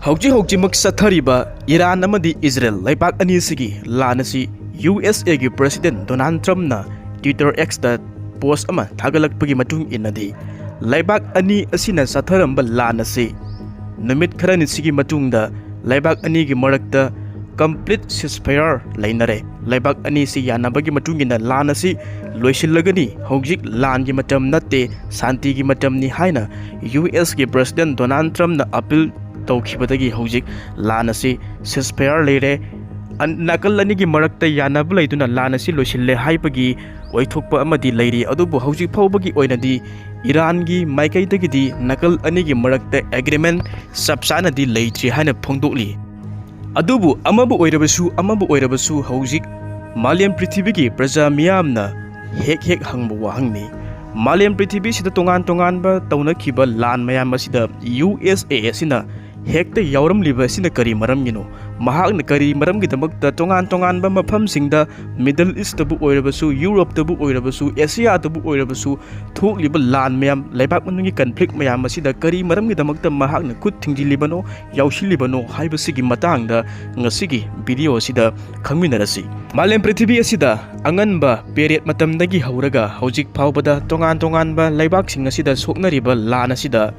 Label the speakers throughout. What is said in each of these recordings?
Speaker 1: Hauji Sathariba, Iran amadi Israel, Laipak Anisigi, Lanasi, USA gi President Donald Trump na Twitter X da post ama Tagalog pagi matung inadi. Laipak Ani asina Satharamba Lanasi. Numit Karani Sigi Matunda, Laipak Ani gi Marakta, complete ceasefire Lainare. Laipak Ani si Yanabagi Matungina Lanasi, Loishilagani, Hojik Lan gi Matam Nate, Santi gi Matam ni Haina, US gi President Donald Trump na appeal Tokibadagi Hojik, Lanasi, ceasefire Lere, and Nakalani gi Marakta Yanabla to Lanasi Loshile Hypagi, Waitokpa Amadi Lady, Adobo Hojik Pobagi Oinadi, Iran gi Maikai Dagidi, Nakal Anigi Marakta agreement, Subsana di Lady Hana Pongdoli. Adubu Amabu Oirabasu Hojik, Malian Pritibigi, Praja Miamna, Hek Hangbu Wahangni. Malian Pritibi sida tongan ba tauna kiba lan mayam asida USA sina Hekta Yaoramlibase na Kari Maramgino mahak na Kari Maramgidamakta tongan ba mafam singda Middle East tabu oirabasu Europe tabu oirabasu Asia tabu oirabasu thokliba lan mayam laibak manungi conflict mayam asida Kari Maramgidamakta mahak na kut thingdilibano yaushilibano haibasigi matangda ngasigi video asida khangminarasi Malem Prithibi asida Nganba period matamdagi hauraga hojik phawbada tongan ba laibak sing asida soknariba lan asida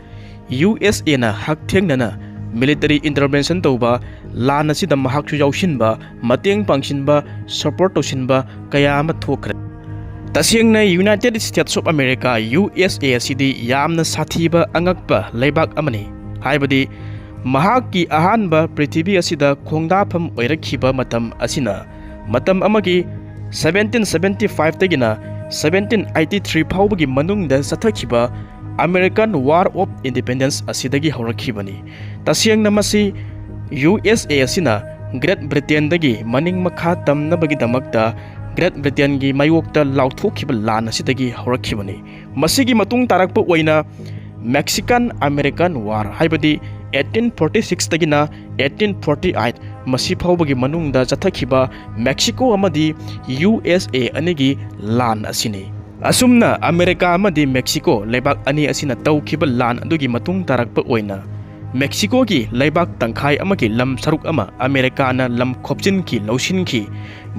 Speaker 1: USA na hak thengnana military intervention tauba lan asida mahak chu yaushinba mateng pangshinba support toshinba kaya ama thokre tasengna United States of America USA asidi yamna sathiba angakpa laibak amani haibadi mahakki ahanba Prithibi asida khongdafam oirakhiba matam asina matam amagi 1775 tagina 1783 phawbagi manungda sathakhiba American War of Independence asidagi haurakibani. Tasiyang namasi USA asina Great Britain dagi maning makha tamnabagi damakta Great Britain gi mayokta lauthokhiba lan asidagi haurakibani. Masigi matung tarakpa oina Mexican American War haibadi 1846 tagina 1848 masi phawbagi manungda chathakhiba Mexico amadi USA anigi lan asini. Asumna America amadi Mexico laibak ani asina tawkhiba lan adugi matung tarakpa oina Mexico gi laibak tangkhai amagi lam saruk ama America na lam khopjin ki loshin ki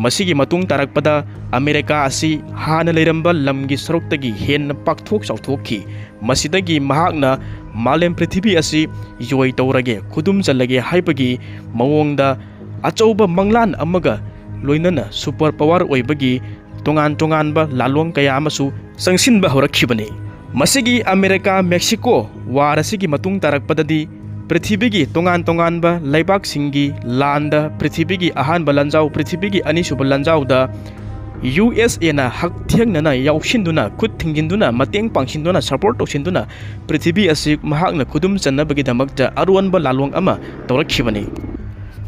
Speaker 1: masigi matung tarakpada America asi hana leiramba lamgi saruktagi hen pakthok chauthokki masidagi mahakna Malem Prithibi asi yoi tawrage khudum chalage haibagi mawongda achauba manglan amaga loinana superpower oibagi tongan ba lalong kaya amasu sangsinba horakhibani masigi America Mexico war asigi matung tarakpadadi Prithibigi tongan ba laibak singi landa Prithibigi ahan balanjau Prithibigi anisu balanjau da USA na hak thiangnana yaushinduna khut thingjinduna mateng pangshinduna support toshinduna Prithibi asi mahakna khudum channabagi damakta aruanba lalong ama tawrakhibani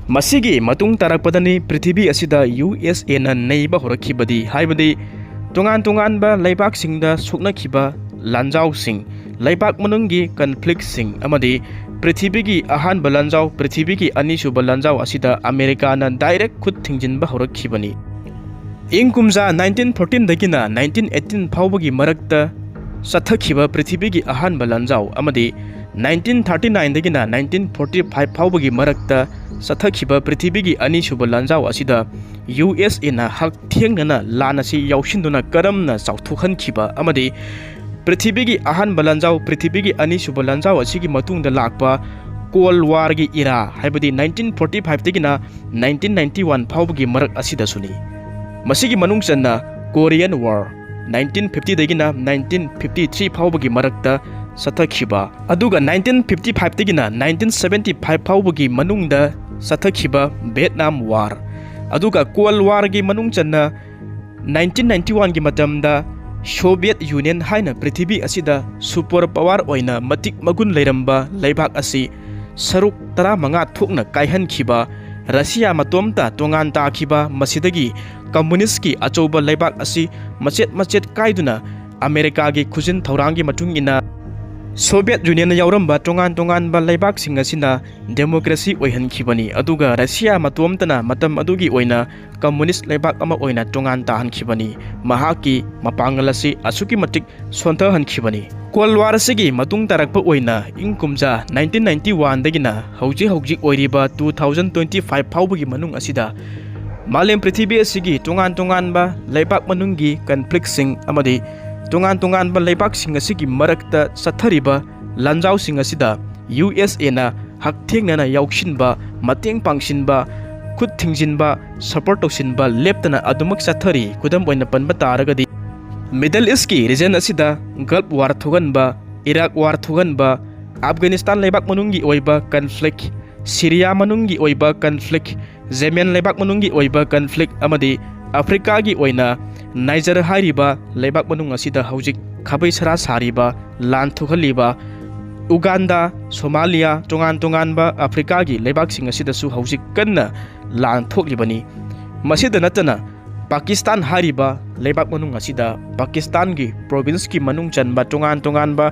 Speaker 1: Masigi matung tarakpadani Prithibi asida USA na neiba horakhibadi haibadi tongan ba laibak singda soknakhiba Lanjao sing laibak manungi conflict sing amadi Prithibigi ahan balanjao Prithibigi anisu balanjao asida America na direct khut thingjinba horakhibani Ingkumja 1914 dagina 1918 phawbagi marakta sathakhiba Prithibigi ahan balanjao amadi 1939 dagina 1945 phawbagi marakta sathakhiba Prithibigi anisuba lanjao asida USA na hak thiangnana lanasi yaushinduna karamna chauthokhankhiba amadi Prithibigi ahan balanjao Prithibigi anisuba lanjao asigi matungda lakpa Cold War gi era haibadi 1945 dagina 1991 phawbagi marak asida suni masigi manungchanna Korean War 1950 dagina 1953 phawbagi marakta sathakhiba aduga 1955 dagina 1975 phawbagi manungda sathakhiba Vietnam War aduga Cold War gi manungchanna 1991 gi matamda Soviet Union haina Prithibi asida superpower oina matik magun leiramba laibak asi saruk 15 thokna kaihankhiba Russia matomta tongan takhiba masidagi communist ki achouba laibak asi machet kaiduna America gi khujin thaurangi matungina Soviet Union yauramba tongan-tonganba leibak-sing asina democracy oihankhibani aduga Russia matomtana matam adugi oina communist leibak ama oina tongan tahankhibani mahaki mapangal asi asuki matik sontahankhibani Cold War sigi matung tarakpa oina ingkumja 1991 dagina hauji oiriba 2025 phawbagi manung asida Malem Prithibi asigi tongan-tonganba leibak manunggi conflict sing amadi tongan-tonganba leibak-sing asigi marakta sathariba Lanjao sing asida USA na hakthengna yauksinba mateng pangsinba khut thingjinba support tawsinba leptana adumak sathari kudam oina panba taragadi Middle East ki region asida Gulf War thoganba Iraq War thoganba Afghanistan leibak manunggi oiba conflict Syria manunggi oiba conflict Yemen leibak manunggi oiba conflict amadi Africa gi oina Niger hairiba leibak manung asida haujik khabai sara sariba lan thukhaliba Uganda Somalia tongan-tonganba Africa gi leibak sing asida su haujik kanna lan thoklibani masida natana Pakistan hariba leibak manung asida Pakistan gi province ki manung chanba tongan-tonganba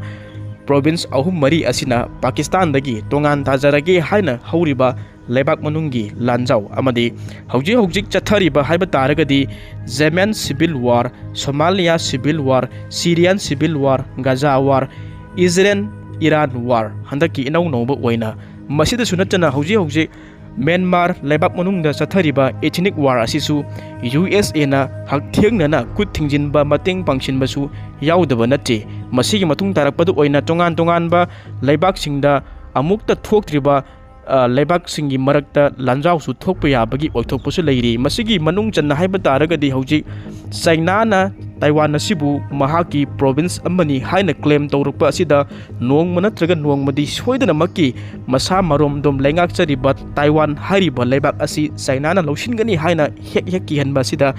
Speaker 1: province ahum mari asina Pakistan dagi tongan tajarage haina hauriba leibak manunggi Lanjao amadi hojik chathariba haiba taragadi Yemen civil war Somalia civil war Syrian civil war Gaza war Israel Iran war handaki inau noba oina masida sunatana hojik Myanmar leibak manungda chathariba ethnic war asisu USA na hakthengna kut thingjinba mateng pangsinba su yaudaba nate masigi matung tarakpadu oina tongan-tonganba leibak singda amukta thoktriba leibak singi marakta Lanjao su thokpa yabagi oithokpasu leiri masigi manung channa haiba taragadi hojik China na Taiwan asibu mahaki province amani haina claim tawrukpa asida nongma natraga nongmadi soidana makki masa maromdom lengak chariba Taiwan hariba leibak asi China na loshingani haina hek hanba asida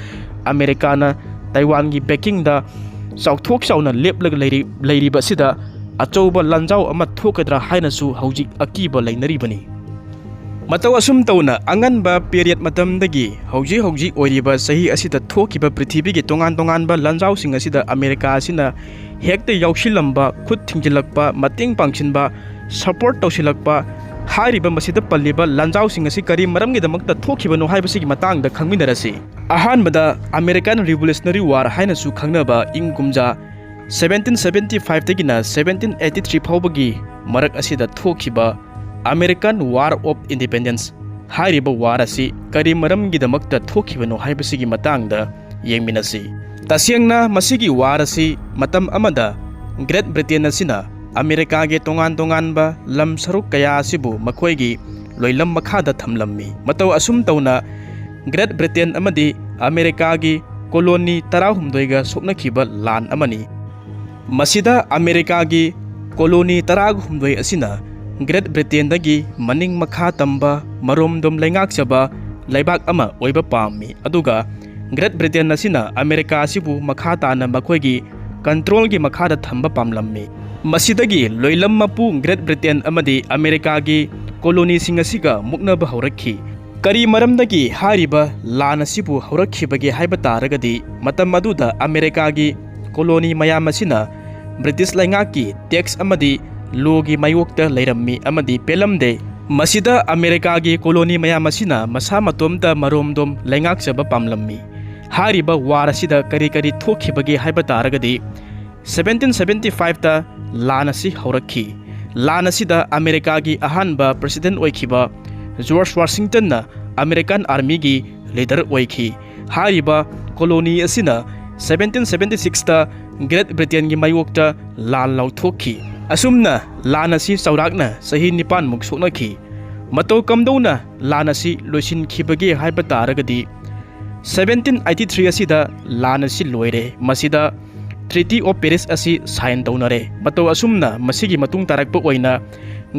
Speaker 1: America na Taiwan gi backing da sauthok sauna leplag leiriba asida achouba Lanjao ama thokadra haina su hojik akiba leinaribani Matau asum tauna Nganba period matamdagi hauji oiriba sahi asida thokiba Prithibi gi tongan-tonganba Lanjao sing asida America asina Hekta yauksilamba khut thingjilakpa mateng pangsinba support tawsilakpa hariba masida palliba Lanjao sing asi kari maramgi damakta thokibano haibasigi matangda khangminarasi ahanbada American Revolutionary War haina su khangnaba ingkumja 1775 dagina 1783 phawbagi marak asida thokiba American War of Independence hariba war asi kari maramgi damakta thokibano haibasigi matangda yengminasi tasiyangna masigi war asi matam amada Great Britain asina America ge tongan-tonganba lam saruk kaya asibu makoigi loilam makhada thamlammi matau asum tauna Great Britain amadi America gi colony 16 ga sopnakhiba lan amani masida America gi colony 16 asina Great Britain dagi maning makha tamba maromdom lengak chaba leibak ama oiba pammi aduga Great Britain asina America asibu makha tana makoigi control gi makha da thamba pamlammi masidagi loilam mapu Great Britain amadi America gi colony sing asiga mukna ba haurakhi kari maramdagi hariba lan asibu haurakhi haiba taragadi matam aduda America gi colony mayam asina British lengaki tax amadi logi mayokta leirammi amadi pelamde masida America gi colony mayam asina masa matomta maromdom lengak chaba pamlammi hariba war asida kari thokhibagi haiba taragadi 1775 ta lanasi haurakhi lanasida America gi ahanba president oikhiba George Washington na American army gi leader oikhi hariba colony asina 1776 ta Great Britain gi mayokta lan lauthokhi asumna lanasi saurakna sahi nipan muk soknakhi matau kamdona lanasi loisin khibage haiba taragadi 1783 asida lanasi loire masida Treaty of Paris asi sign taunare matau asumna masigi matung tarakpa oina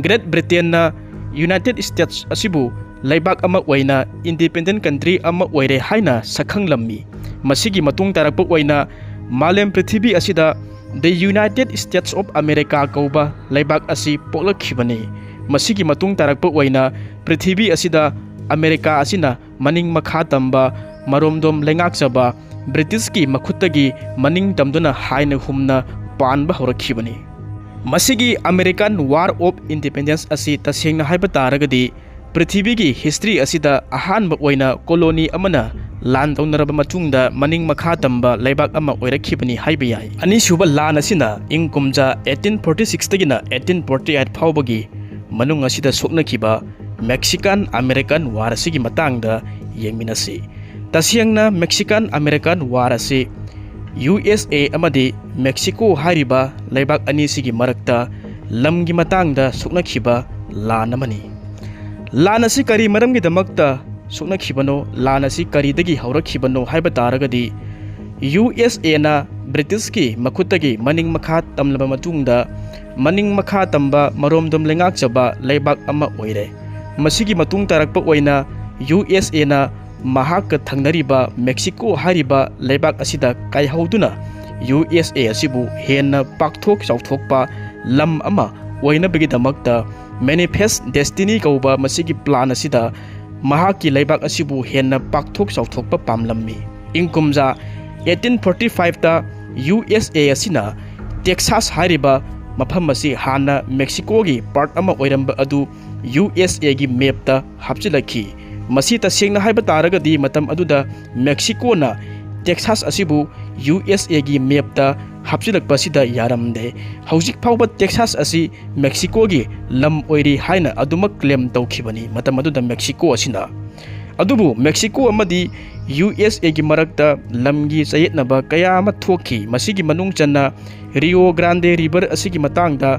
Speaker 1: Great Britain na United States asibu leibak ama oina independent country ama oire haina sakhanglammi masigi matung tarakpa oina Malem Prithibi asida The United States of America kauba leibak asi poklakhibani masigi matung tarakpa oina Prithibi asida America asina maning makha tamba maromdom lengak chaba British ki makhutagi maning tamduna haina humna panba horakhibani ꯃꯁꯤꯒꯤ American war of independence ꯑꯁꯤ ꯇꯁꯦꯡꯅ ꯍꯥꯏꯕ ꯇꯥꯔꯒꯗꯤ ꯄ꯭ꯔꯤꯊꯤꯕꯤꯒꯤ history ꯑꯁꯤꯗ ꯑꯍꯥꯟꯕ ꯑꯣꯏꯅ colony ꯑꯃꯅ ꯂꯥꯟ ꯇꯧꯅꯔꯕ ꯃꯇꯨꯡꯗ ꯃꯅꯤꯡ ꯃꯈꯥ ꯇꯝꯕ ꯂꯩꯕꯥꯛ ꯑꯃ ꯑꯣꯏꯔꯛꯈꯤꯕꯅꯤ ꯍꯥꯏꯕ ꯌꯥꯏ꯫ ꯑꯅꯤꯁꯨꯕ ꯂꯥꯟ ꯑꯁꯤꯅ ꯏꯪ ꯀꯨꯝꯖꯥ 1846ꯗꯒꯤꯅ 1848 ꯐꯥꯎꯕꯒꯤ ꯃꯅꯨꯡ ꯑꯁꯤꯗ ꯁꯣꯛꯅꯈꯤꯕ ꯃꯦꯛꯁꯤꯀꯥꯟ ꯑꯃꯦꯔꯤꯀꯥꯟ ꯋꯥꯔ ꯑꯁꯤꯒꯤ ꯃꯇꯥꯡꯗ ꯌꯦꯡꯃꯤꯟꯅꯁꯤ꯫ ꯇꯁꯦꯡꯅ ꯃꯦꯛꯁꯤꯀꯥꯟ ꯑꯃꯦꯔꯤꯀꯥꯟ ꯋꯥꯔ ꯑꯁꯤ USA ꯑꯃꯗꯤ ꯃꯦꯛꯁꯤꯀꯣ ꯍꯥꯏꯔꯤꯕ ꯂꯩꯕꯥꯛ ꯑꯅꯤꯁꯤꯒꯤ ꯃꯔꯛꯇ ꯂꯝꯒꯤ ꯃꯇꯥꯡꯗ ꯁꯣꯛꯅꯈꯤꯕ ꯂꯥꯟ ꯑꯃꯅꯤ꯫ ꯂꯥꯟ ꯑꯁꯤ ꯀꯔꯤ ꯃꯔꯝꯒꯤꯗꯃꯛꯇ ꯁꯣꯛꯅꯈꯤꯕꯅꯣ, ꯂꯥꯟ ꯑꯁꯤ ꯀꯔꯤꯗꯒꯤ ꯍꯧꯔꯛꯈꯤꯕꯅꯣ ꯍꯥꯏꯕ ꯇꯥꯔꯒꯗꯤ USAꯅ ꯕ꯭ꯔꯤꯇꯤꯁꯀꯤ ꯃꯈꯨꯠꯇꯒꯤ ꯃꯅꯤꯡ ꯃꯈꯥ ꯇꯝꯂꯕ ꯃꯇꯨꯡꯗ ꯃꯅꯤꯡ ꯃꯈꯥ ꯇꯝꯕ ꯃꯔꯣꯝꯗꯣꯝ ꯂꯩꯉꯥꯛꯆꯕ ꯂꯩꯕꯥꯛ ꯑꯃ ꯑꯣꯏꯔꯦ꯫ ꯃꯁꯤꯒꯤ ꯃꯇꯨꯡ ꯇꯥꯔꯛꯄ ꯑꯣꯏꯅ USAꯅ ꯃꯍꯥꯛꯀ ꯊꯪꯅꯔꯤꯕ ꯃꯦꯛꯁꯤꯀꯣ ꯍꯥꯏꯔꯤꯕ ꯂꯩꯕꯥꯛ ꯑꯁꯤꯗ ꯀꯥꯏꯍꯧꯗꯨꯅ USA ꯑꯁꯤꯕꯨ ꯍꯦꯟꯅ ꯄꯥꯛꯊꯣꯛ ꯆꯥꯎꯊꯣꯛꯄ ꯂꯝ ꯑꯃ ꯑꯣꯏꯅꯕꯒꯤꯗꯃꯛꯇ ꯃꯦꯅꯤꯐꯦꯁ ꯗꯦꯁꯇꯤꯅꯤ ꯀꯧꯕ ꯃꯁꯤꯒꯤ ꯄ꯭ꯂꯥꯟ ꯑꯁꯤꯗ ꯃꯍꯥꯛꯀꯤ ꯂꯩꯕꯥꯛ ꯑꯁꯤꯕꯨ ꯍꯦꯟꯅ ꯄꯥꯛꯊꯣꯛ ꯆꯥꯎꯊꯣꯛꯄ ꯄꯥꯝꯂꯝꯃꯤ꯫ ꯏꯪ ꯀꯨꯝꯖꯥ 1845ꯗ USA ꯑꯁꯤꯅ ꯇꯦꯛꯁꯥꯁ ꯍꯥꯏꯔꯤꯕ ꯃꯐꯝ ꯑꯁꯤ ꯍꯥꯟꯅ ꯃꯦꯛꯁꯤꯀꯣꯒꯤ ꯄꯥꯔꯠ ꯑꯃ ꯑꯣꯏꯔꯝꯕ ꯑꯗꯨ USAꯒꯤ ꯃꯦꯞꯇ ꯍꯥꯞꯆꯤꯜꯂꯛꯈꯤ꯫ ꯃꯁꯤ ꯇꯁꯦꯡꯅ ꯍꯥꯏꯕ ꯇꯥꯔꯒꯗꯤ ꯃꯇꯝ ꯑꯗꯨꯗ ꯃꯦꯛꯁꯤꯀꯣꯅ ꯇꯦꯛꯁꯥꯁ ꯑꯁꯤꯕꯨ USAꯒꯤ ꯃꯦꯞꯇ ꯍꯥꯞꯆꯤꯜꯂꯛꯄ ꯑꯁꯤꯗ ꯌꯥꯔꯝꯗꯦ꯫ ꯍꯧꯖꯤꯛ ꯐꯥꯎꯕ ꯇꯦꯛꯁꯥꯁ ꯑꯁꯤ ꯃꯦꯛꯁꯤꯀꯣꯒꯤ ꯂꯝ ꯑꯣꯏꯔꯤ ꯍꯥꯏꯅ ꯑꯗꯨꯃꯛ ꯀ꯭ꯂꯦꯝ ꯇꯧꯈꯤꯕꯅꯤ ꯃꯇꯝ ꯑꯗꯨꯗ ꯃꯦꯛꯁꯤꯀꯣ ꯑꯁꯤꯅ꯫ ꯑꯗꯨꯕꯨ ꯃꯦꯛꯁꯤꯀꯣ ꯑꯃꯗꯤ USAꯒꯤ ꯃꯔꯛꯇ ꯂꯝꯒꯤ ꯆꯌꯦꯠꯅꯕ ꯀꯌా ꯑꯃ ꯊꯣꯛꯈꯤ꯫ ꯃꯁꯤꯒꯤ ꯃꯅꯨꯡ ꯆꯟꯅ ꯔꯤꯑꯣ ꯒ꯭ꯔꯥꯟꯗꯦ ꯔꯤꯚꯔ ꯑꯁꯤꯒꯤ ꯃꯇꯥꯡꯗ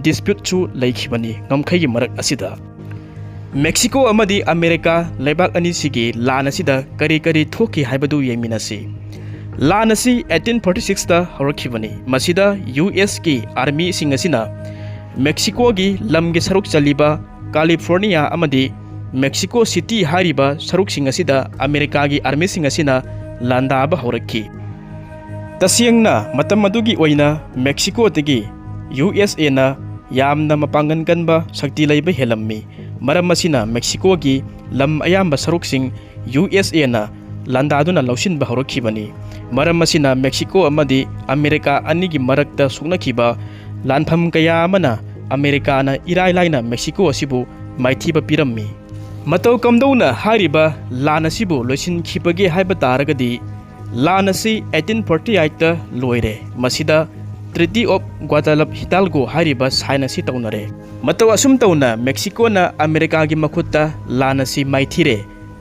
Speaker 1: ꯗꯤꯁꯄ꯭ꯌꯨꯠꯁꯨ ꯂꯩꯈꯤꯕꯅꯤ꯫ ꯉꯝꯈꯩꯒꯤ ꯃꯔꯛ ꯑꯁꯤꯗ ꯃꯦꯛꯁꯤꯀꯣ ꯑꯃꯗꯤ ꯑꯃꯦꯔꯤꯀꯥ ꯂꯩꯕꯥꯛ ꯑꯅꯤꯁꯤꯒꯤ ꯂꯥꯟ ꯑꯁꯤꯗ ꯀꯔꯤ ꯀꯔꯤ ꯊꯣꯛꯈꯤ ꯍꯥꯏꯕꯗꯨ ꯌꯦꯡꯃꯤꯟꯅꯁꯤ꯫ ꯂꯥꯟ ꯑꯁꯤ 1846ꯗ ꯍꯧꯔꯛꯈꯤꯕꯅꯤ꯫ ꯃꯁꯤꯗ USꯒꯤ ꯑꯥꯔꯃꯤꯁꯤꯡ ꯑꯁꯤꯅ ꯃꯦꯛꯁꯤꯀꯣꯒꯤ ꯂꯝꯒꯤ ꯁꯔꯨꯛ ꯆꯜꯂꯤꯕ ꯀꯥꯂꯤꯐꯣꯔꯅꯤꯌꯥ ꯑꯃꯗꯤ ꯃꯦꯛꯁꯤꯀꯣ ꯁꯤꯇꯤ ꯍꯥꯏꯔꯤꯕ ꯁꯔꯨꯛꯁꯤꯡ ꯑꯁꯤꯗ ꯑꯃꯦꯔꯤꯀꯥꯒꯤ ꯑꯥꯔꯃꯤꯁꯤꯡ ꯑꯁꯤꯅ ꯂꯥꯟꯗꯥꯕ ꯍꯧꯔꯛꯈꯤ꯫ ꯇꯁꯦꯡꯅ ꯃꯇꯝ ꯑꯗꯨꯒꯤ ꯑꯣꯏꯅ ꯃꯦꯛꯁꯤꯀꯣꯗꯒꯤ USAꯅ ꯌꯥꯝꯅ ꯃꯄꯥꯡꯒꯜ ꯀꯟꯕ ꯁꯛꯇꯤ ꯂꯩꯕ ꯍꯦꯜꯂꯝꯃꯤ꯫ ꯃꯔꯝ ꯑꯁꯤꯅ ꯃꯦꯛꯁꯤꯀꯣꯒꯤ ꯂꯝ ꯑꯌꯥꯝꯕ ꯁꯔꯨꯛꯁꯤꯡ USAꯅ ꯂꯥꯟꯗꯥꯗꯨꯅ ꯂꯧꯁꯤꯟꯕ ꯍꯧꯔꯛꯈꯤꯕꯅꯤ꯫ ꯃꯔꯝ ꯑꯁꯤꯅ ꯃꯦꯛꯁꯤꯀꯣ ꯑꯃꯗꯤ ꯑꯃꯦꯔꯤꯀꯥ ꯑꯅꯤꯒꯤ ꯃꯔꯛꯇ ꯁꯣꯛꯅꯈꯤꯕ ꯂꯥꯟꯐꯝ ꯀꯌꯥ ꯑꯃꯅ ꯑꯃꯦꯔꯤꯀꯥꯅ ꯏꯔꯥꯏ ꯂꯥꯏꯅ ꯃꯦꯛꯁꯤꯀꯣ ꯑꯁꯤꯕꯨ ꯃꯥꯏꯊꯤꯕ ꯄꯤꯔꯝꯃꯤ꯫ ꯃꯇꯧ ꯀꯝꯗꯧꯅ ꯍꯥꯏꯔꯤꯕ ꯂꯥꯟ ꯑꯁꯤꯕꯨ ꯂꯣꯏꯁꯤꯟꯈꯤꯕꯒꯦ ꯍꯥꯏꯕ ꯇꯥꯔꯒꯗꯤ ꯂꯥꯟ ꯑꯁꯤ 1848ꯗ ꯂꯣꯏꯔꯦ꯫ ꯃꯁꯤꯗ ꯇ꯭ꯔꯤꯇꯤ ꯑꯣꯐ ꯒ꯭ꯋꯥꯗꯥꯂꯞ-ꯍꯤꯗꯥꯜꯒꯣ ꯍꯥꯏꯔꯤꯕ ꯁꯥꯏꯟ ꯑꯁꯤ ꯇꯧꯅꯔꯦ꯫ ꯃꯇꯧ ꯑꯁꯨꯝ ꯇꯧꯅ ꯃꯦꯛꯁꯤꯀꯣꯅ ꯑꯃꯦꯔꯤꯀꯥꯒꯤ ꯃꯈꯨꯠꯇ ꯂꯥꯟ ꯑꯁꯤ ꯃꯥꯏꯊꯤꯔꯦ꯫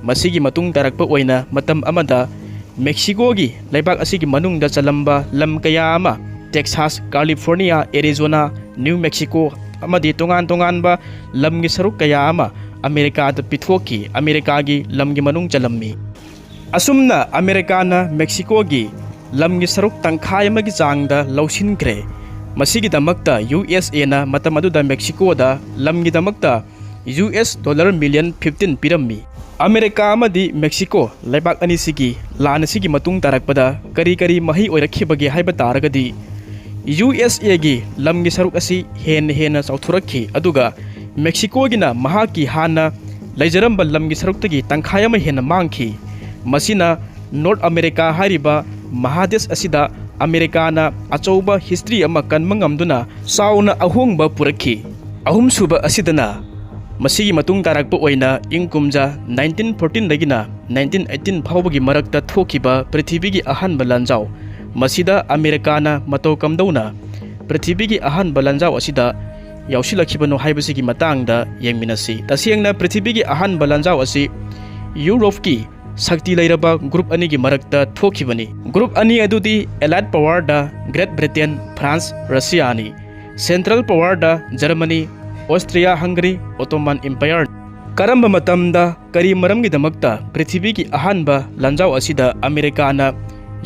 Speaker 1: ꯃꯁꯤꯒꯤ ꯃꯇꯨꯡ ꯇꯥꯔꯛꯄ ꯑꯣꯏꯅ ꯃꯇꯝ ꯑꯃꯗ ꯃꯦꯛꯁꯤꯀꯣꯒꯤ ꯂꯩꯕꯥꯛ ꯑꯁꯤꯒꯤ ꯃꯅꯨꯡꯗ ꯆꯜꯂꯝꯕ ꯂꯝ ꯀꯌꯥ ꯑꯃ Texas, California, Arizona, new Mexico ꯑꯃꯗꯤ ꯇꯣꯉꯥꯟ ꯇꯣꯉꯥꯟꯕ ꯂꯝꯒꯤ ꯁꯔꯨꯛ ꯀꯌꯥ ꯑꯃ ꯑꯃꯦꯔꯤꯀꯥꯗ ꯄꯤꯊꯣꯛꯈꯤ꯫ ꯑꯃꯦꯔꯤꯀꯥꯒꯤ ꯂꯝꯒꯤ ꯃꯅꯨꯡ ꯆꯜꯂꯝꯃꯤ꯫ ꯑꯁꯨꯝꯅ ꯑꯃꯦꯔꯤꯀꯥꯅ ꯃꯦꯛꯁꯤꯀꯣꯒꯤ ꯂꯝꯒꯤ ꯁꯔꯨꯛ ꯇꯪꯈꯥꯏ ꯑꯃꯒꯤ ꯆꯥꯡꯗ ꯂꯧꯁꯤꯟꯈ꯭ꯔꯦ꯫ ꯃꯁꯤꯒꯤꯗꯃꯛꯇ USAꯅ ꯃꯇꯝ ꯑꯗꯨꯗ ꯃꯦꯛꯁꯤꯀꯣꯗ ꯂꯝꯒꯤꯗꯃꯛꯇ $15 ꯃꯤꯂꯤꯌꯟ ꯄꯤꯔꯝꯃꯤ꯫ ꯑꯃꯦꯔꯤꯀꯥ ꯑꯃꯗꯤ ꯃꯦꯛꯁꯤꯀꯣ ꯂꯩꯕꯥꯛ ꯑꯅꯤꯁꯤꯒꯤ ꯂꯥꯟ ꯑꯁꯤꯒꯤ ꯃꯇꯨꯡ ꯇꯥꯔꯛꯄꯗ ꯀꯔꯤ ꯀꯔꯤ ꯃꯍꯩ ꯑꯣꯏꯔꯛꯈꯤꯕꯒꯦ ꯍꯥꯏꯕ ꯇꯥꯔꯒꯗꯤ USAꯒꯤ ꯂꯝꯒꯤ ꯁꯔꯨꯛ ꯑꯁꯤ ꯍꯦꯟꯅ ꯆꯥꯎꯊꯣꯔꯛꯈꯤ꯫ ꯑꯗꯨꯒ ꯃꯦꯛꯁꯤꯀꯣꯒꯤꯅ ꯃꯍꯥꯛꯀꯤ ꯍꯥꯟꯅ ꯂꯩꯖꯔꯝꯕ ꯂꯝꯒꯤ ꯁꯔꯨꯛꯇꯒꯤ ꯇꯪꯈꯥꯏ ꯑꯃ ꯍꯦꯟꯅ ꯃꯥꯡꯈꯤ꯫ ꯃꯁꯤꯅ ꯅꯣꯔꯠ ꯑꯃꯦꯔꯤꯀꯥ ꯍꯥꯏꯔꯤꯕ ꯃꯍꯥꯗꯦꯁ ꯑꯁꯤꯗ ꯑꯃꯦꯔꯤꯀꯥꯅ ꯑꯆꯧꯕ ꯍꯤꯁꯇ꯭ꯔꯤ ꯑꯃ ꯀꯟꯕ ꯉꯝꯗꯨꯅ ꯆꯥꯎꯅ ꯑꯍꯣꯡꯕ ꯄꯨꯔꯛꯈꯤ꯫ ꯑꯍꯨꯝꯁꯨꯕ ꯑꯁꯤꯗꯅ ꯃꯁꯤꯒꯤ ꯃꯇꯨꯡ ꯇꯥꯔꯛꯄ ꯑꯣꯏꯅ ꯏꯪ ꯀꯨꯝꯖꯥ 1914ꯗꯒꯤꯅ 1918 ꯐꯥꯎꯕꯒꯤ ꯃꯔꯛꯇ ꯊꯣꯛꯈꯤꯕ ꯄ꯭ꯔꯤꯊꯤꯕꯤꯒꯤ ꯑꯍꯥꯟꯕ ꯂꯥꯟꯖꯥꯎ꯫ ꯃꯁꯤꯗ ꯑꯃꯦꯔꯤꯀꯥꯅ ꯃꯇꯧ ꯀꯝꯗꯧꯅ ꯄ꯭ꯔꯤꯊꯤꯕꯤꯒꯤ ꯑꯍꯥꯟꯕ ꯂꯥꯟꯖꯥꯎ ꯑꯁꯤꯗ ꯌꯥꯎꯁꯤꯜꯂꯛꯈꯤꯕꯅꯣ ꯍꯥꯏꯕꯁꯤꯒꯤ ꯃꯇꯥꯡꯗ ꯌꯦꯡꯃꯤꯟꯅꯁꯤ꯫ ꯇꯁꯦꯡꯅ ꯄ꯭ꯔꯤꯊꯤꯕꯤꯒꯤ ꯑꯍꯥꯟꯕ ꯂꯥꯟꯖꯥꯎ ꯑꯁꯤ ꯌꯨꯔꯣꯞꯀꯤ ꯁꯛꯇꯤ ꯂꯩꯔꯕ ꯒ꯭ꯔꯨꯞ ꯑꯅꯤꯒꯤ ꯃꯔꯛꯇ ꯊꯣꯛꯈꯤꯕꯅꯤ꯫ ꯒ꯭ꯔꯨꯞ ꯑꯅꯤ ꯑꯗꯨꯗꯤ ꯑꯦꯂꯥꯏꯠ ꯄꯋꯥꯔꯗ ꯒ꯭ꯔꯦꯠ ꯕ꯭ꯔꯤꯇꯦꯟ, ꯐ꯭ꯔꯥꯟꯁ, ꯔꯁꯤꯌꯥꯅꯤ꯫ ꯁꯦꯟꯇ꯭ꯔꯦꯜ ꯄꯋꯥꯔꯗ ꯖꯔꯃꯅꯤ, ꯑꯣꯁꯇ꯭ꯔꯤꯌꯥ ꯍꯪꯒꯔꯤ, ꯑꯣꯇꯣꯃꯥꯟ ꯏꯝꯄꯥꯌꯔ꯫ ꯀꯔꯝꯕ ꯃꯇꯝꯗ ꯀꯔꯤ ꯃꯔꯝꯒꯤꯗꯃꯛꯇ ꯄ꯭ꯔꯤꯊꯤꯕꯤꯒꯤ ꯑꯍꯥꯟꯕ ꯂꯥꯟꯖꯥꯎ ꯑꯁꯤꯗ ꯑꯃꯦꯔꯤꯀꯥꯅ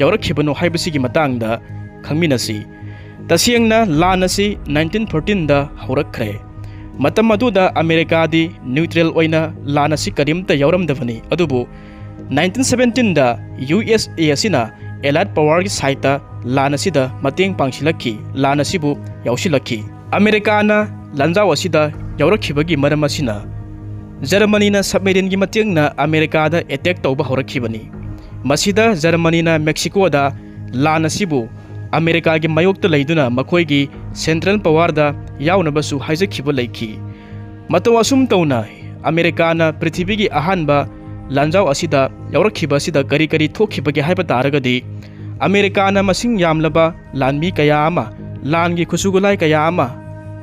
Speaker 1: ꯌꯥꯎꯔꯛꯈꯤꯕꯅꯣ ꯍꯥꯏꯕꯁꯤꯒꯤ ꯃꯇꯥꯡꯗ ꯈꯪꯃꯤꯟꯅꯁꯤ꯫ ꯇꯁꯦꯡꯅ ꯂꯥꯟ ꯑꯁꯤ 1914ꯗ ꯍꯧꯔꯛꯈ꯭ꯔꯦ꯫ ꯃꯇꯝ ꯑꯗꯨꯗ ꯑꯃꯦꯔꯤꯀꯥꯗꯤ ꯅ꯭ꯌꯨꯇ꯭ꯔꯦꯜ ꯑꯣꯏꯅ ꯂꯥꯟ ꯑꯁꯤ ꯀꯔꯤꯝꯇ ꯌꯥꯎꯔꯝꯗꯕꯅꯤ꯫ ꯑꯗꯨꯕꯨ 1917ꯗ USA ꯑꯁꯤꯅ ꯑꯦꯂꯥꯏꯠ ꯄꯋꯥꯔꯒꯤ ꯁꯥꯏꯠꯇ ꯂꯥꯟ ꯑꯁꯤꯗ ꯃꯇꯦꯡ ꯄꯥꯡꯁꯤꯜꯂꯛꯈꯤ, ꯂꯥꯟ ꯑꯁꯤꯕꯨ ꯌꯥꯎꯁꯤꯜꯂꯛꯈꯤ꯫ ꯑꯃꯦꯔꯤꯀꯥꯅ ꯂꯥꯟꯖꯥꯎ ꯑꯁꯤꯗ ꯌꯥꯎꯔꯛꯈꯤꯕꯒꯤ ꯃꯔꯝ ꯑꯁꯤꯅ ꯖꯔꯃꯅꯤꯅ ꯁꯕꯃꯦꯔꯤꯟꯒꯤ ꯃꯇꯦꯡꯅ ꯑꯃꯦꯔꯤꯀꯥꯗ ꯑꯦꯇꯦꯛ ꯇꯧꯕ ꯍꯧꯔꯛꯈꯤꯕꯅꯤ꯫ ꯃꯁꯤꯗ ꯖꯔꯃꯅꯤꯅ ꯃꯦꯛꯁꯤꯀꯣꯗ ꯂꯥꯟ ꯑꯁꯤꯕꯨ अमेरिका की मायोक्ता लेदुना मखोइगी सेंट्रल पावर दा याउनबसु हाइजखिबा लेखि मतौ असुम तौना अमेरिका ना पृथ्वी की अहानबा लांजाव असिदा यावरखिबा असिदा करी करी थोखिबगे हाइबा तारगदी अमेरिका ना मसिंग यामलबा लानमी कया अमा लानगी खुसुगुलाई कया अमा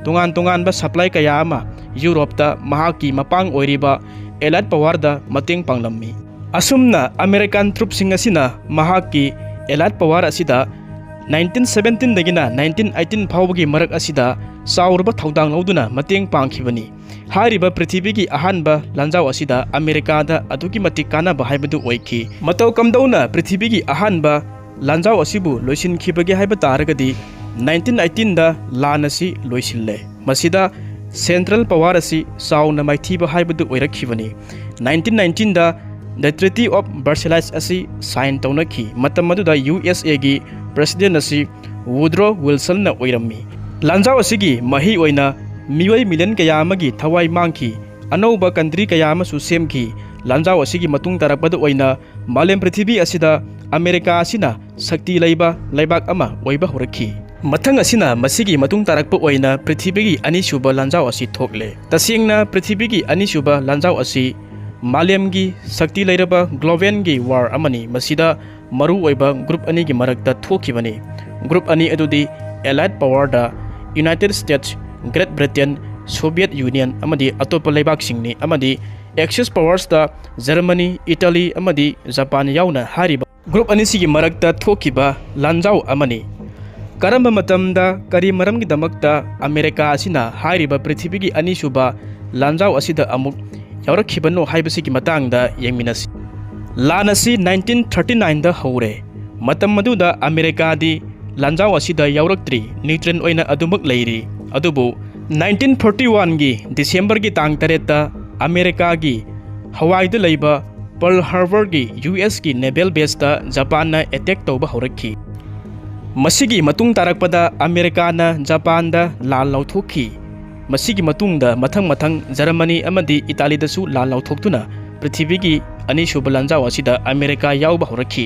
Speaker 1: तुंगान तुंगान बा सप्लाई कया अमा यूरोप ता महाकी मपांग ओइरिबा एलाइट पावर दा मतेंग पांगलम्मी असुमना अमेरिकन ट्रुपसिंग असिना महाकी एलाइट पावर असिदा 1917 दगिना 1918 फाउबगी मरक असिदा साउरबा थौदांग लौदुना मतेंग पांखिबनी हारिबा पृथ्वी की अहानबा लांजाव असिदा अमेरिका दा अदुगी मतिक कानाबा हाइबदु ओइखि मतौ कमदौना पृथ्वी की अहानबा लांजाव असिबु लोइसिनखिबगे हाइबा तारगदी 1918 दा लान असि लोइसिल्ले मसिदा सेंट्रल पावर असि साउना माइथिबा हाइबदु ओइरखिबनी 1919 दा द ट्रीटी ऑफ वर्साइल्स असि साइन तौनखि मतम मदुदा USA गी प्रेसिडेंट असि वुड्रो विल्सन ना ओइरम्मी लांजाव असिगी मही ओइना मियोय मिलियन कया अमगी थवाई मांगखि अनौबा कंट्री कया अमसु सेमखि लांजाव असिगी मतुंग तारकपद ओइना मालेम पृथ्वी असिदा अमेरिका असिना शक्ति लैबा लैबाक अमा ओइबा होरखि मथंग असिना मसिगी मतुंग तारकप ओइना पृथ्वी की अनिसुबा लांजाव असि थोकले तसिंगना पृथ्वी की अनिसुबा लांजाव असि मालेम की शक्ति लैरबा ग्लोबल की वार अमनी मसिदा मरु ओइबा ग्रुप अनि की मरकता थोखिबनी ग्रुप अनि अदुदी एलाइट पावर दा United States Great Britain Soviet Union अमदी अतोप लेबाक सिंगनी अमदी एक्सिस पावर्स दा जर्मनी इटली अमदी जापान याउना हारिबा ग्रुप अनि सिगी मरकता थोखिबा लांजाव अमनी करम मतमदा करी मरमगी दमकता अमेरिका असिना हारिबा पृथ्वी की अनिसुबा लांजाव असिदा अमुक यावरखिबनो हाइबसिगी मतंगदा येंगमिनसि लान असि 1939 दा हौरे मतम मदुदा अमेरिका दी लांजाव असिदा यावरक्त्री न्यूट्रन ओइना अदुमक लैरी अदुबु 1941 गी दिसंबर की तांग तरेता अमेरिका की हवाईद लैबा पर्ल हार्बर की US की नेवल बेस ता जापान ना अटैक तौबा हौरखि मसिगी मतुंग तारकपदा अमेरिका ना जापान दा लाल लौथोखि मसिगी मतुंगदा मथंग मथंग जर्मनी अमदी इटाली दसु लाल लौथोक्तुना पृथ्वी की अनिसुबा लांजाव असिदा अमेरिका याउबा हौरखि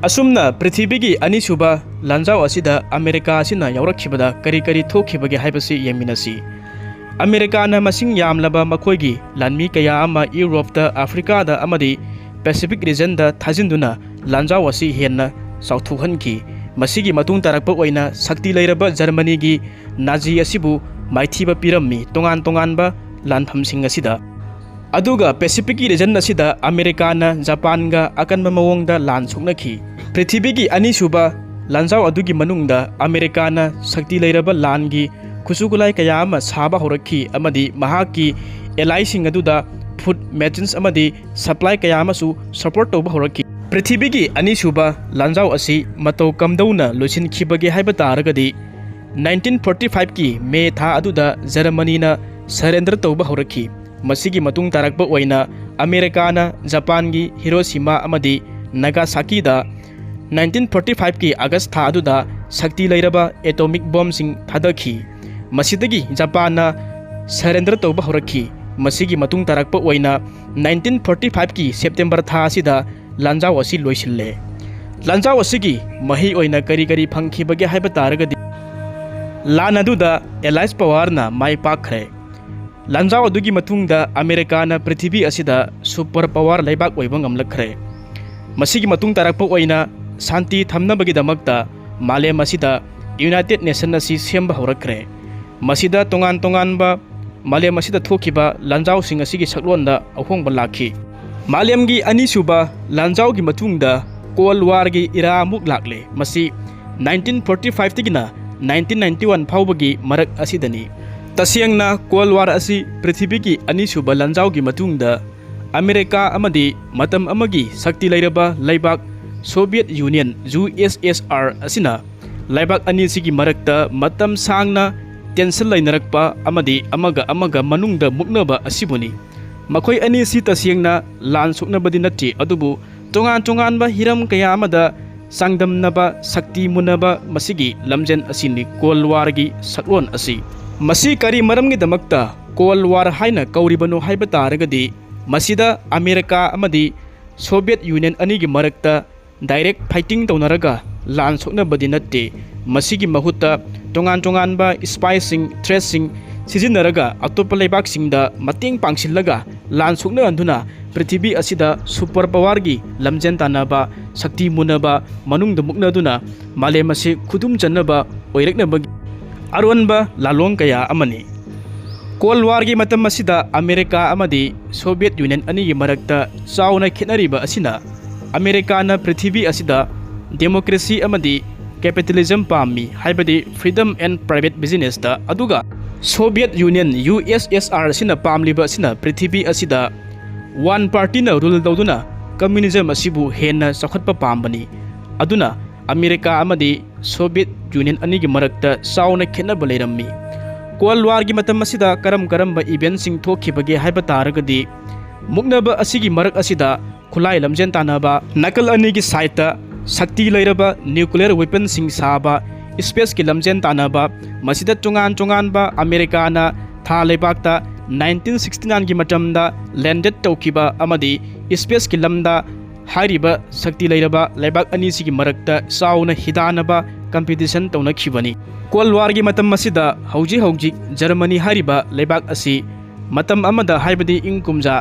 Speaker 1: असुमना पृथ्वी की अनिसुबा लांजाव असिदा अमेरिका असिना यावरखिबदा करी करी थोखिबगे हाइबसि येंमिनसि अमेरिका ना मसिंग यामलबा मखोइगी लानमी कया अमा यूरोप दा अफ्रीका दा अमदी पैसिफिक रीजन दा थाजिंदुना लांजाव असि हेन्ना साउथुहनखि मसिगी मतुंग तारकप ओइना शक्ति लैरबा जर्मनी की नाजी असिबु माइथिबा पिरम्मी तोंगान तोंगानबा लानफमसिंग असिदा अदुगा पैसिफिक की रीजन असिदा अमेरिका ना जापान गा अकनबा मवोंगदा लान सुकनखि पृथ्वी की अनिसुबा लांजाव अदुगी मनुंगदा अमेरिका ना शक्ति लैरबा लानगी खुसुगुलाई कया अमा साबा हौरखि अमदी महाकी एलाइसिंग अदुदा फूड मेचिन्स अमदी सप्लाई कया अमसु सपोर्ट तौबा हौरखि पृथ्वी की अनिसुबा लांजाव असि मतौ कमदौना लोइसिनखिबगे हाइबा तारगदी 1945 की मे था अदुदा जर्मनी ना सरेंडर तौबा हौरखि मसिगी मतुंग तारकपा ओइना अमेरिका ना जापान की हिरोशिमा अमदी नागासाकी दा 1945 की अगस्त था अदुदा शक्ति लैरबा एटॉमिक बॉम्ब सिंग थादखि मसिदगी जापान ना सरेंडर तौबा हौरखि मसिगी मतुंग तारकपा ओइना 1945 की सेप्टेम्बर था असिदा लांजाव असि लोइसिल्ले लांजाव असिगी मही ओइना करी करी फंखिबगे हाइबा तारगदी लान अदुदा एलाइस पावर ना माइ पाखरे लांजाव अदुगी मतुंगदा अमेरिका ना पृथ्वी असिदा सुपर पावर लेबाक ओइबा ngamlakre मसिगी मतुंग तारकपा ओइना शांति थमनबगी दमकता मालेम असिदा यूनाइटेड नेशन असि सेमबा हौरखरे मसिदा तोंगान तोंगानबा मालेम असिदा थोखिबा लांजाव सिंग असिगी सकलोनदा अहोंगबा लाखि मालेम की अनिसुबा लांजाव की मतुंगदा कोल्ड वार की इरा अमुक लाकले मसि 1945 तगिना 1991 फाउबगी मरक असिदनी तसियंगना कोल्ड वार असि पृथ्वी की अनिसुबा लांजाव की मतुंगदा अमेरिका अमदी मतम अमगी शक्ति लैरबा लैबाक सोवियत यूनियन USSR असिना लैबाक अनिसिगी मरकता मतम सांगना टेंशन लैनरकपा अमदी अमगा अमगा मनुंगदा मुक्नबा असिबुनी मखोई अनिसि तसियंगना लान सुकनबदी नत्ति अदुबु तोंगान तोंगानबा हिरम कया अमदा सांगदमनबा शक्ति मुनबा मसिगी लमजेन असिनि कोल्ड वार की सकलोन असि मसी करी मरमगी दमकता कोल्ड वार हाइना कौरिबनो हाइबा तारगदी मसिदा अमेरिका अमदी सोवियत यूनियन अनिगी मरकता डायरेक्ट फाइटिंग तौनरगा ꯂꯥꯟ ꯁꯣꯛꯅꯕꯗꯤ ꯅꯠꯇꯦ ꯃꯁꯤꯒꯤ ꯃꯍꯨꯠꯇ ꯇꯣꯉꯥꯟ ꯇꯣꯉꯥꯟꯕ ꯁ꯭ꯄꯥꯏꯁꯤꯡ ꯊ꯭ꯔꯦꯠꯁꯤꯡ सिजिन्नरगा अतोप्पा लेबाकसिंगदा मतेंग पांगसिल्लगा लान सुकनहन्दुना पृथ्वी असिदा सुपर पावरगी लमजेन तानबा शक्ति मुनबा मनुंगद मुक्नदुना मालेम असे खुदुम चन्नबा ओइरकनबगी अरोनबा लालोंग कया अमनि कोल्ड वारगी मतम असिदा अमेरिका अमदी सोवियत यूनियन अनिगी मरक्ता चावना खेतनरिबा असिना अमेरिकाना पृथ्वी असिदा डेमोक्रेसी अमदी कैपिटलिज्म पामी हाइबदी फ्रीडम एंड प्राइवेट बिजनेस दा अदुगा सोवियत यूनियन USSR सिना पामलिबा सिना पृथ्वी असिदा वन पार्टी ना रूल तौदुना कम्युनिज्म असिबु हेन्ना चखतपा पामबनी अदुना अमेरिका अमदी सोवियत यूनियन अनिगी मरक्ता चावना खेतनबा लेरम्मी कोल्ड वार की मतम असिदा करम इवेंट सिंग थोखिबगे हाइबा तारगदी मुक्नबा असिगी मरक असिदा खुलाई लमजेन तानबा नकल अनिगी साइडता शक्ति लैरबा न्यूक्लियर वेपन सिंग साबा स्पेस की लमजेन तानबा मसिदा चुंगान चुंगानबा अमेरिकाना था लेबाकता 1969 की मतमदा लैंडेड तौखिबा अमदी स्पेस की लमदा हारिबा शक्ति लैरबा लेबाक अनिसिगी मरक्ता चावना हिदानबा कंपीटिशन तौनखिबनी कोल्ड वार की मतम मसिदा हौजी जर्मनी हारिबा लेबाक असी मतम अमदा हाइबदी इंग कुमजा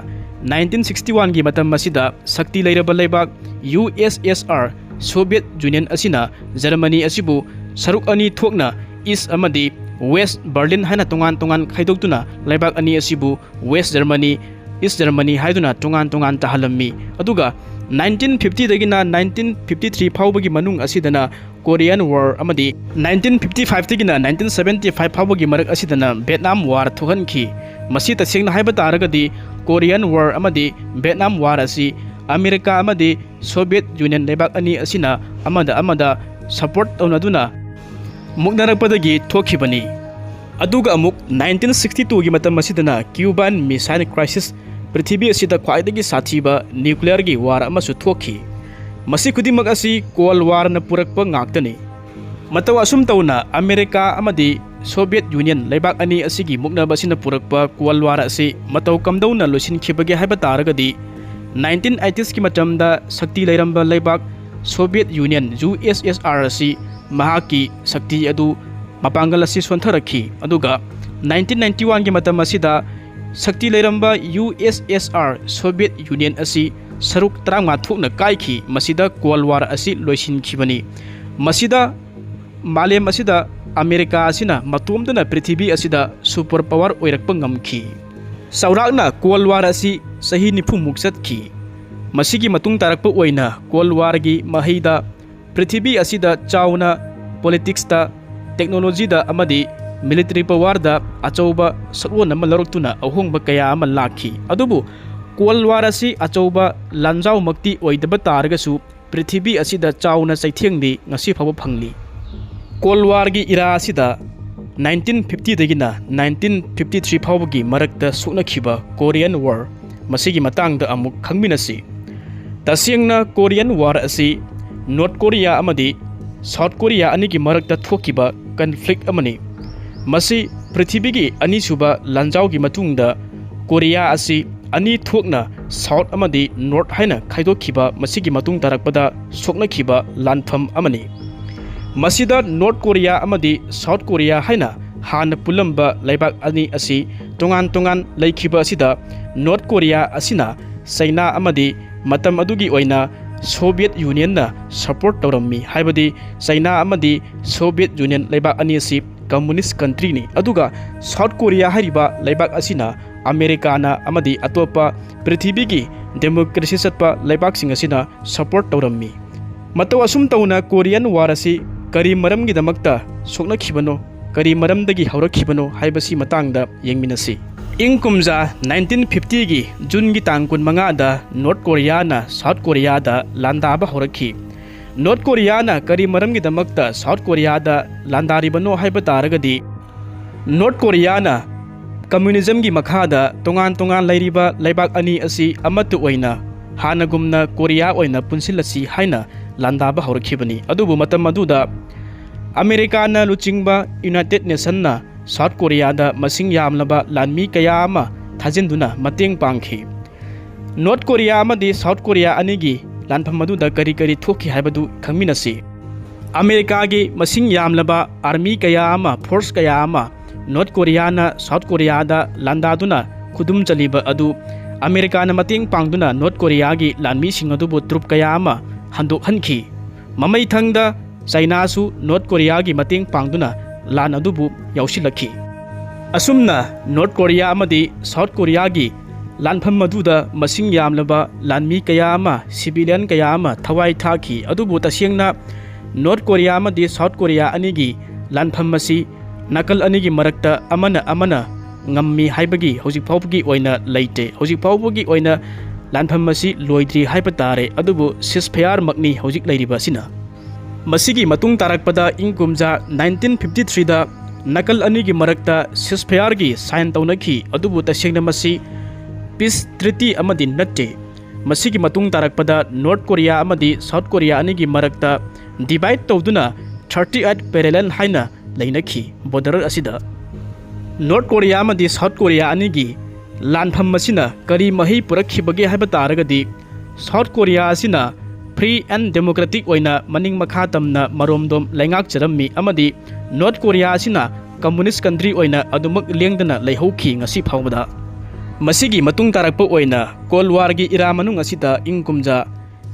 Speaker 1: 1961 की मतम मसिदा शक्ति लैरबा लेबाक USSR सोवियत यूनियन असिना जर्मनी असिबु सरुक अनि थोकना ईस्ट अमदी वेस्ट बर्लिन हाइना तोंगान तोंगान खाइदोक्तुना लेबाक अनि असिबु वेस्ट जर्मनी ईस्ट जर्मनी हाइदुना तोंगान तोंगान ताहलम्मी अदुगा 1950 दगिना 1953 फाउबगी मनुंग असिदना कोरियन वार अमदी 1955 दगिना 1975 फाउबगी मरक असिदना वियतनाम वार थोहनखी मसि तसेंगना हाइबा तारगदी कोरियन वार अमदी वियतनाम वार असी अमेरिका अमदी सोवियत यूनियन लेबाक अनि असिना अमदा सपोर्ट तौनदुना मुक्नरकपदगी थोखिबनी अदुगा अमुक 1962 की मतम असिदना क्यूबान मिसाइल क्राइसिस पृथ्वी असिदा ख्वाइदगी साथीबा न्यूक्लियर की वार अमसु थोखी मसि खुदिमक असि कोल्ड वार न पुरकपा ngaktani मतव असुम तौना अमेरिका अमदी सोवियत यूनियन लेबाक अनि असिगी मुक्नबा सिना पुरकपा कोल्ड वार असि मतव कमदौना लोसिनखिबगे हाइबा तारगदी 1980s की मतमदा शक्ति लैरंबा लेबाक सोवियत यूनियन USSR असि महाकी शक्ति अदु मपांगल असि सोंथरखी अदुगा 1991 की मतम असिदा शक्ति लैरंबा USSR सोवियत यूनियन असि सरुक 35 थोकना काइखी मसिदा कोल्ड वार असि लोइसिनखिबनी मसिदा मालेम असिदा अमेरिका असिना मतोमदना पृथ्वी असिदा सुपर पावर ओइरकपा ngamखी सौराकना कोल्ड वार असि सही 90 मुक चतखी मसिगी मतुंग तारकपा ओइना कोल्ड वार की महिदा पृथ्वी असिदा चावना पॉलिटिक्स दा टेक्नोलॉजी दा अमदी मिलिटरी पावर दा अचौबा सलोन अमा लरक्तुना अहोंगबा कया अमा लाखी अदुबु कोल्ड वार असि अचौबा लांजाव मक्ति ओइदबा तारगसु पृथ्वी असिदा चावना चैथेंगदि ngasi फावबा फंगली कोल्ड वार की इरा असिदा 1950 दगिना 1953 फावबगी मरक्ता सुकनखिबा कोरियन वार मसिगी मतंगदा अमुक खंगमिनसी तसेंगना कोरियन वार असि नॉर्थ कोरिया अमदी साउथ कोरिया अनिगी मरक्ता थोकिबा कन्फ्लिक्ट अमनी मसि पृथ्वी की अनिसुबा लांजाव की मतुंगदा कोरिया असि अनि थोकना साउथ अमदी नॉर्थ हाइना खाइदोखिबा मसिगी मतुंग तारकपदा सोकनखिबा लानफम अमनी मसिदा नॉर्थ कोरिया अमदी साउथ कोरिया हाइना हान पुलंबा लेबाक अनि असि तोंगान तोंगान लैखिबा असिदा नॉर्थ कोरिया असिना चाइना अमदी मतम अदुगी ओइना सोवियत यूनियन ना सपोर्ट तौरम्मी हाइबदी चाइना अमदी सोवियत यूनियन लेबाक अनि असि कम्युनिस्ट कंट्री नि अदुगा साउथ कोरिया हारिबा लेबाक असिना अमेरिका ना अमदी अतोपा पृथ्वी की डेमोक्रेसी चतपा लेबाक सिंग असिना सपोर्ट तौरम्मी मतव असुम तौना कोरियन वार असि करी मरमगी दमक्ता सोकनखिबनो करी मरमदगी हौरखिबनो हाइबसी मतंगदा येंगमिनसी इंग कुमजा 1950 की जून की तांग 15 दा नॉर्थ कोरिया ना साउथ कोरिया दा लांदाबा हौरखी नॉर्थ कोरिया ना करी मरमगी दमक्ता साउथ कोरिया दा लांदारिबनो हाइबा तारगदी नॉर्थ कोरिया ना कम्युनिज्म की मखादा तोंगान तोंगान लैरिबा लेबाक अनि असि अमतु ओइना हानगुमना कोरिया ओइना पुनसिलसी हाइना लांदाबा हौरखिबनी अदुबु मतम अदुदा अमेरिका ना लुचिंगबा यूनाइटेड नेशन ना साउथ कोरिया दा मसिंग यामलबा लानमी कया अमा थाजिंदुना मतेंग पांखी नॉर्थ कोरिया अमदी साउथ कोरिया अनिगी लानफम अदुदा करी करी थोखी हाइबदु खंगमिनसी America gi masing yamlaba army kaya ama force kaya ama North Korea na South Korea da landaduna khudum chaliba adu America na mating pangduna North Korea gi lanmi singadu trup kaya ama handok hanki mamai thangda China su North Korea gi mating pangduna lan adubu yausilakhi asumna North Korea amadi South Korea gi lanpham maduda masing yamlaba lanmi kaya ama civilian kaya ama thawai thaki adubu tasengna North Korea amadi South Korea anigi lanpham masi nakal anigi marakta amana ngammi haibagi hojik phawbagi oina leite hojik phawbagi oina lanpham masi loidri haiba tare adubu ceasefire makni hojik leiriba sina masigi matung tarakpada ingkumja 1953 da nakal anigi marakta ceasefire gi sign taunaki adubu tasengna masi peace treaty amadi natte masigi matung tarakpada North Korea amadi South Korea anigi marakta divide tawduna 38 parallel haina lainaki border asida North Korea amadi South Korea anigi lanpham masina kari mahi purakhibage haiba taragadi South Korea asina free and democratic oina maning makha tamna maromdom laingak charammi amadi North Korea asina communist country oina adumak lengdana leihokhi ngasi phawbada masigi matung tarakpa oina Cold War gi era manung asida ingkumja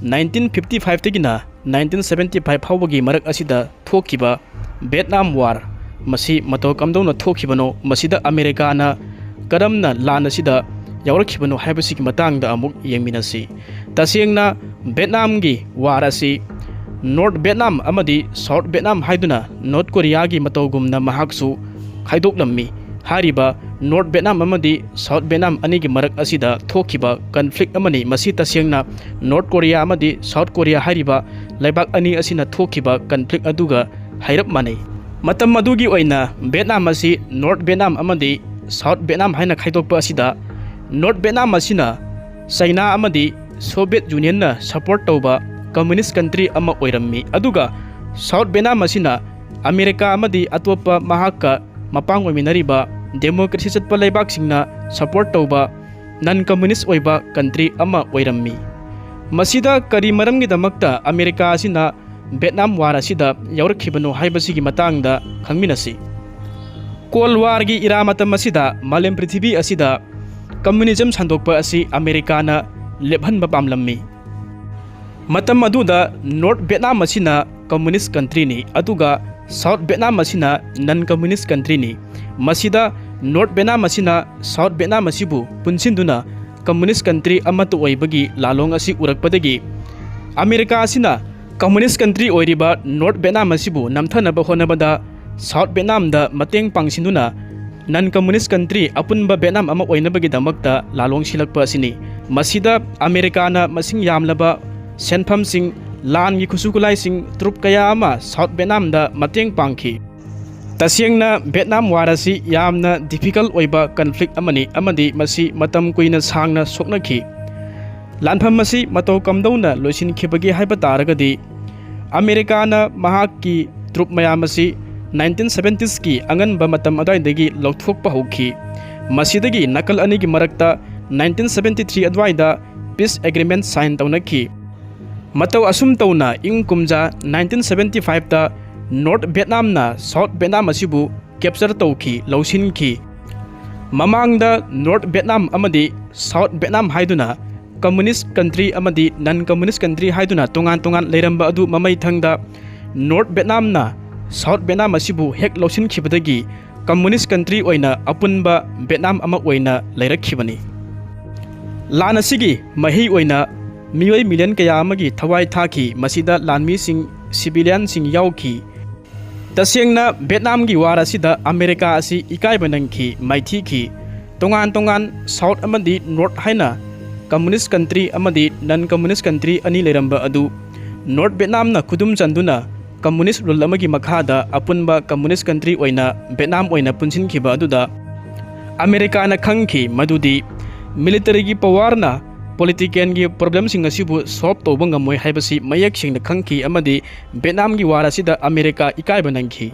Speaker 1: 1955 tegina 1975 phawbagi marak asida thokiba Vietnam War masi mato kamdona thokibano masida America na karamna lan asida yaurakibano haibasigi matangda amuk yengminasi tasengna Vietnam gi war asi North Vietnam amadi South Vietnam haiduna North Korea gi matogumna mahaksu khaidoklammi hariba North Vietnam amadi South Vietnam anigi marak asida thokiba conflict amani masi tasengna North Korea amadi South Korea hariba laibak ani asina thokiba conflict aduga hairap manai matam madugi oina Vietnam asi North Vietnam amadi South Vietnam haina khaidokpa asida North Vietnam asina China amadi Soviet Union na support tauba communist country ama oirammi aduga South Vietnam asina America amadi atopa mahakka mapang oiminariba democracy chatpa laibak singna support tauba non communist oiba country ama oirammi masida kari maramgi damakta America asina Vietnam War asida yaurakhibano haibasigi matangda khangminasi Cold War gi era matam asida malem prithvi asida communism sandokpa asi America na lebhanba pamlammi matam aduda North Vietnam asina communist country ni aduga South Vietnam asina non communist country ni masida North Vietnam asina South Vietnam asibu punsinduna communist country amatu oibagi lalong asi urakpadagi America asina communist country oiriba North Vietnam asibu namthanaba honabada South Vietnam da mateng pangsinduna non communist country apunba Vietnam ama oinabagi damakta lalong silakpa asini masida America na masing yamlaba senpham sing lan gi khusukulai sing trup kaya ama South Vietnam da mateng pangki tasengna Vietnam War asi yamna difficult oiba conflict amani amadi masi matam kuina sangna soknaki lanpham masi mato kamdona loisin khibagi haiba taragadi America na mahakki trup mayam asi 1970s ki anganba matam adaidagi lauthokpa hokhi masidagi nakal anigi marakta 1973 adwaida peace agreement sign taunaki matau asum tauna ingkumja 1975 da North Vietnam na South Vietnam asibu capture tauki lausinki mamangda North Vietnam amadi South Vietnam haiduna communist country amadi non communist country haiduna tongan leiramba adu mamai thangda North Vietnam na South Vietnam asibu hek lausin khibadagi communist country oina apunba Vietnam ama oina leirakhibani lana sigi mahi oina miyoi million kaya amagi thawai thaki masida lanmi sing civilian sing yauki tasengna Vietnam gi war asida America asi ikai banangki maithi ki tongan South amadi North haina communist country amadi non communist country ani leramba adu North Vietnam na khudum chanduna communist rule amagi makhada apunba communist country oina Vietnam oina punsin khiba aduda America na khangki madudi military gi power na politician gi problem sing asibu solve to bangamoi haibasi mayak sing na khangki amadi Vietnam gi war asida America ikai banangki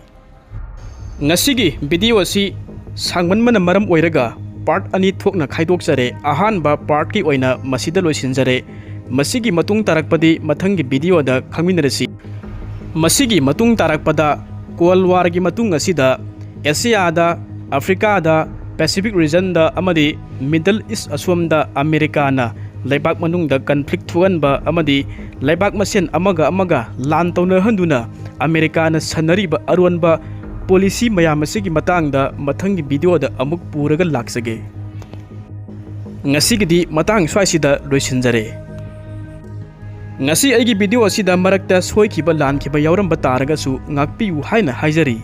Speaker 1: ngasigi video asi sangmanmana maram oiraga part ani thokna khaidokjare ahanba part ki oina masida loisinjare masigi matung tarakpadi mathangi video da khangminarasi मसिगी मतुंग तारकपदा cold वारगी मतुंग असिदा एशियादा अफ्रीकादा Pacific region दा अमदी मिडल ईस्ट असोमदा अमेरिकाना लेबाक मनुंगदा कन्फ्लिक्ट थुअनबा अमदी लेबाक मसेन अमगा लान तौनहंदुना अमेरिकाना सनरीबा अरोनबा पॉलिसी मयाम असिगी मतंगदा मथंगी वीडियोदा अमुक पूरगा लाक्सगे ngasiगदी मतंग स्वाइसिदा लोइसिनजरे ngasi aigi वीडियो असिदा मरकता सोइखिबा लानखिबा यावरंबा तारगासु ngakपियु हाइना हाइजरी